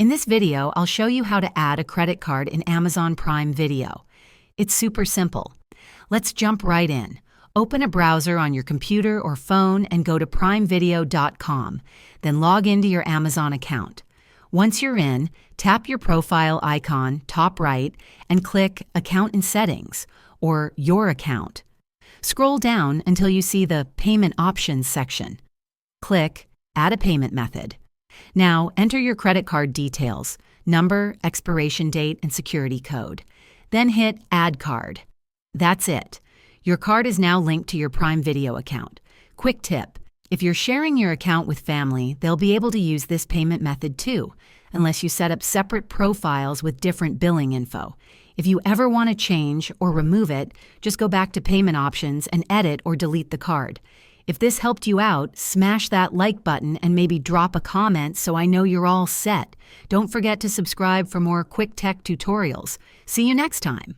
In this video, I'll show you how to add a credit card in Amazon Prime Video. It's super simple. Let's jump right in. Open a browser on your computer or phone and go to primevideo.com. Then log into your Amazon account. Once you're in, tap your profile icon top right and click Account and Settings or Your Account. Scroll down until you see the Payment Options section. Click Add a Payment Method. Now, enter your credit card details, number, expiration date, and security code. Then hit Add Card. That's it. Your card is now linked to your Prime Video account. Quick tip: if you're sharing your account with family, they'll be able to use this payment method too, unless you set up separate profiles with different billing info. If you ever want to change or remove it, just go back to Payment Options and edit or delete the card. If this helped you out, smash that like button and maybe drop a comment so I know you're all set. Don't forget to subscribe for more quick tech tutorials. See you next time.